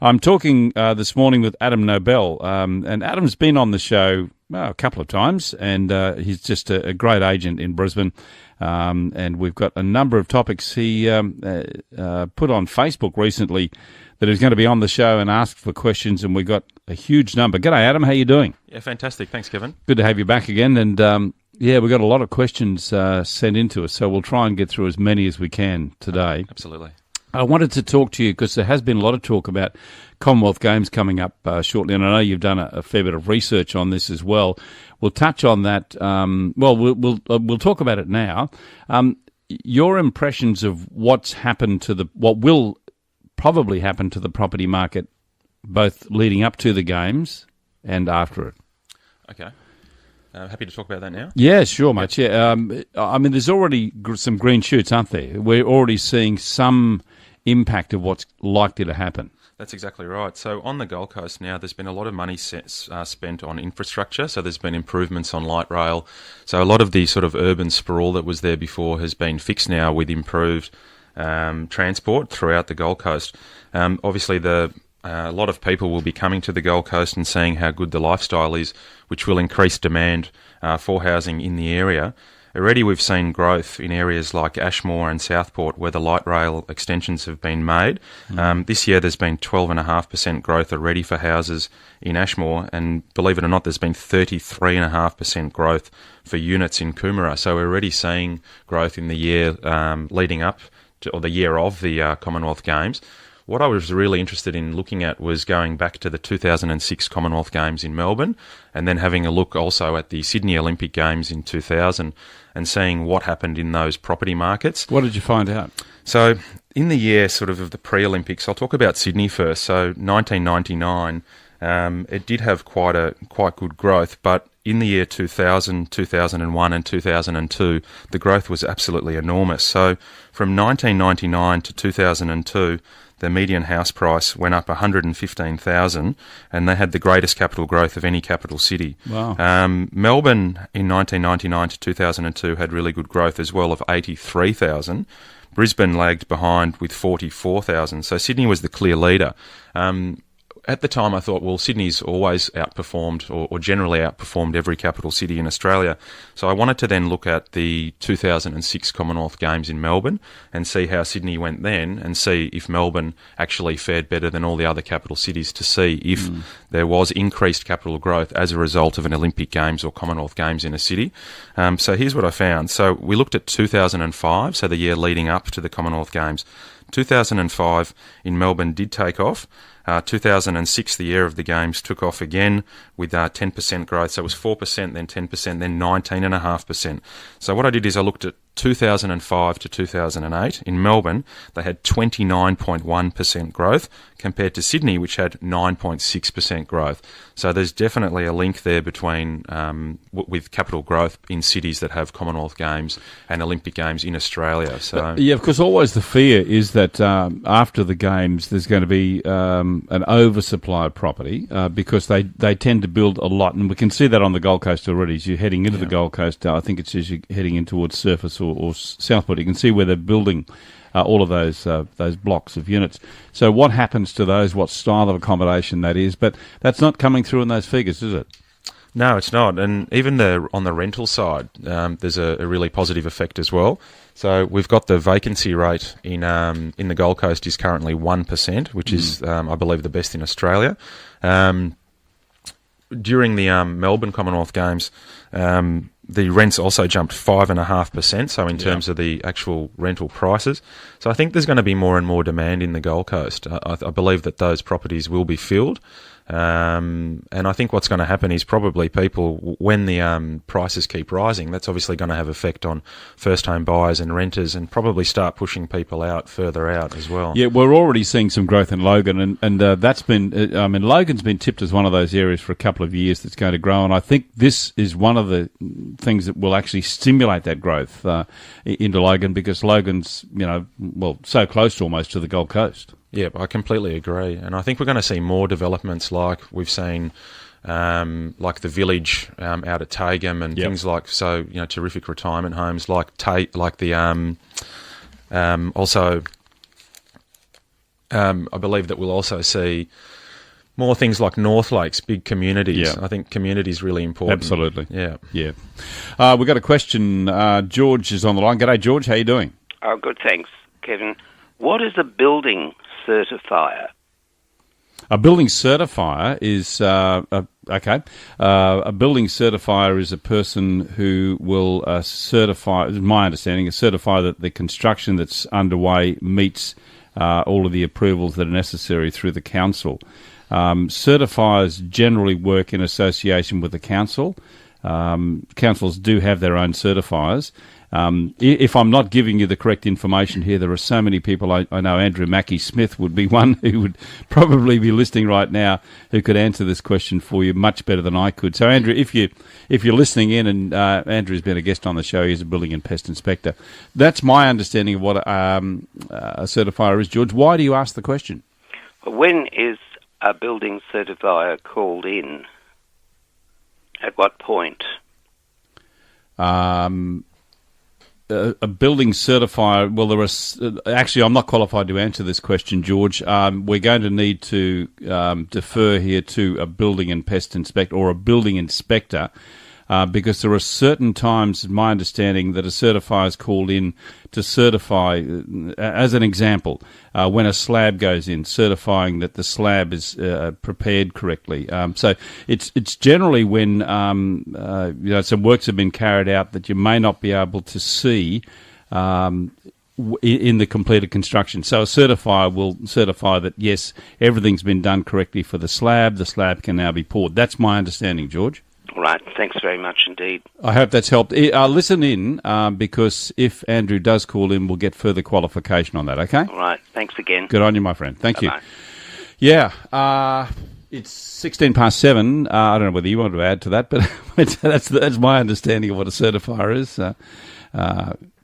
I'm talking this morning with Adam Nobel, and Adam's been on the show a couple of times, and he's just a great agent in Brisbane, and we've got a number of topics. He put on Facebook recently that he's going to be on the show and ask for questions, and we got a huge number. G'day, Adam. How you doing? Yeah, fantastic. Thanks, Kevin. Good to have you back again, and we've got a lot of questions sent in to us, so we'll try and get through as many as we can today. Absolutely. I wanted to talk to you because there has been a lot of talk about Commonwealth Games coming up shortly, and I know you've done a fair bit of research on this as well. We'll touch on that. We'll talk about it now. Your impressions of what will probably happen to the property market, both leading up to the games and after it. Okay. Happy to talk about that now? Yeah, sure, mate. Yeah. There's already some green shoots, aren't there? We're already seeing some impact of what's likely to happen. That's exactly right. So on the Gold Coast now, there's been a lot of money spent on infrastructure. So there's been improvements on light rail. So a lot of the sort of urban sprawl that was there before has been fixed now with improved transport throughout the Gold Coast. Obviously, a lot of people will be coming to the Gold Coast and seeing how good the lifestyle is, which will increase demand for housing in the area. Already we've seen growth in areas like Ashmore and Southport where the light rail extensions have been made. This year there's been 12.5% growth already for houses in Ashmore, and believe it or not, there's been 33.5% growth for units in Coomera. So we're already seeing growth in the year leading up to, or the year of the Commonwealth Games. What I was really interested in looking at was going back to the 2006 Commonwealth Games in Melbourne, and then having a look also at the Sydney Olympic Games in 2000 and seeing what happened in those property markets. What did you find out? So in the year sort of the pre-Olympics, I'll talk about Sydney first. So 1999, it did have quite good growth, but in the year 2000, 2001 and 2002, the growth was absolutely enormous. So from 1999 to 2002, the median house price went up 115,000, and they had the greatest capital growth of any capital city. Wow. Melbourne in 1999 to 2002 had really good growth as well of 83,000. Brisbane lagged behind with 44,000. So Sydney was the clear leader. At the time, I thought, well, Sydney's always outperformed or generally outperformed every capital city in Australia. So I wanted to then look at the 2006 Commonwealth Games in Melbourne and see how Sydney went then and see if Melbourne actually fared better than all the other capital cities to see if there was increased capital growth as a result of an Olympic Games or Commonwealth Games in a city. So here's what I found. So we looked at 2005, so the year leading up to the Commonwealth Games. 2005 in Melbourne did take off. 2006, the year of the Games, took off again with 10% growth. So it was 4%, then 10%, then 19.5%. So what I did is I looked at 2005 to 2008. In Melbourne, they had 29.1% growth compared to Sydney, which had 9.6% growth. So there's definitely a link there between with capital growth in cities that have Commonwealth Games and Olympic Games in Australia. So yeah, of course, always the fear is that after the Games there's going to be an oversupply of property because they tend to build a lot, and we can see that on the Gold Coast already. As you're heading into the Gold Coast, I think it's as you're heading in towards Surface or Southport, you can see where they're building all of those blocks of units. So what happens to those? What style of accommodation that is? But that's not coming through in those figures, is it? No, it's not. And even on the rental side, there's a really positive effect as well. So we've got the vacancy rate in the Gold Coast is currently 1%, which is, I believe, the best in Australia. During the Melbourne Commonwealth Games, the rents also jumped 5.5%, so in terms of the actual rental prices. So I think there's going to be more and more demand in the Gold Coast. I believe that those properties will be filled. And I think what's going to happen is probably people, when the prices keep rising, that's obviously going to have effect on first home buyers and renters and probably start pushing people further out as well. Yeah, we're already seeing some growth in Logan, and that's been, Logan's been tipped as one of those areas for a couple of years that's going to grow, and I think this is one of the things that will actually stimulate that growth into Logan, because Logan's, so close almost to the Gold Coast. Yeah, I completely agree. And I think we're going to see more developments like we've seen, like the Village out at Tagum and things like, terrific retirement homes like the also I believe that we'll also see more things like North Lakes, big communities. Yeah. I think community is really important. Absolutely. Yeah. Yeah. We've got a question. George is on the line. G'day, George. How you doing? Oh, good, thanks, Kevin. What is a building certifier? A building certifier is a building certifier is a person who will certify. My understanding is certify that the construction that's underway meets all of the approvals that are necessary through the council. Certifiers generally work in association with the council. Councils do have their own certifiers. If I'm not giving you the correct information here, there are so many people. I know Andrew Mackey-Smith would be one who would probably be listening right now who could answer this question for you much better than I could. So, Andrew, if you're listening in, and Andrew's been a guest on the show, he's a building and pest inspector. That's my understanding of what a certifier is. George, why do you ask the question? When is a building certifier called in? At what point? A building certifier, well, actually, I'm not qualified to answer this question, George. We're going to need to defer here to a building and pest inspector or a building inspector because there are certain times, my understanding, that a certifier is called in to certify, as an example, when a slab goes in, certifying that the slab is prepared correctly. So it's generally when some works have been carried out that you may not be able to see in the completed construction. So a certifier will certify that, yes, everything's been done correctly for the slab can now be poured. That's my understanding, George. All right, thanks very much indeed. I hope that's helped. Listen in, because if Andrew does call in, we'll get further qualification on that, okay? All right, thanks again. Good on you, my friend. Thank Bye-bye. you. Yeah, it's 7:16. I don't know whether you want to add to that, but that's my understanding of what a certifier is.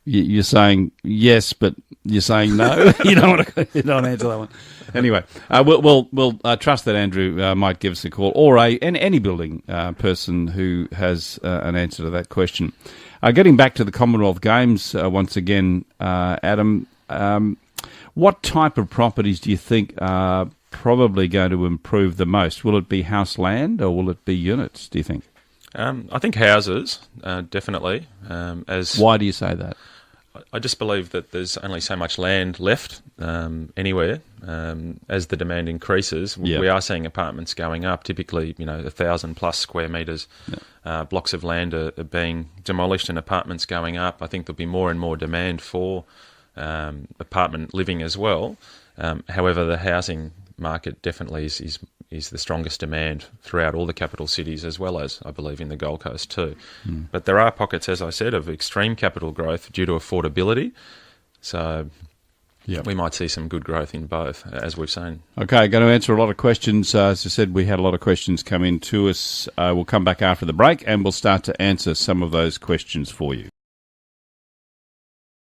You're saying yes, but you're saying no. You don't want to answer that one. Anyway, we'll trust that Andrew might give us a call, or any building person who has an answer to that question. Getting back to the Commonwealth Games once again, Adam, what type of properties do you think are probably going to improve the most? Will it be house land or will it be units, do you think? I think houses, definitely. Why do you say that? I just believe that there's only so much land left anywhere. As the demand increases, we are seeing apartments going up. Typically, 1,000+ square metres. Blocks of land are being demolished and apartments going up. I think there'll be more and more demand for apartment living as well. However, the housing market definitely is the strongest demand throughout all the capital cities, as well as, I believe, in the Gold Coast too. But there are pockets, as I said, of extreme capital growth due to affordability. So we might see some good growth in both, as we've seen. Okay, going to answer a lot of questions. As I said, we had a lot of questions come in to us. We'll come back after the break and we'll start to answer some of those questions for you.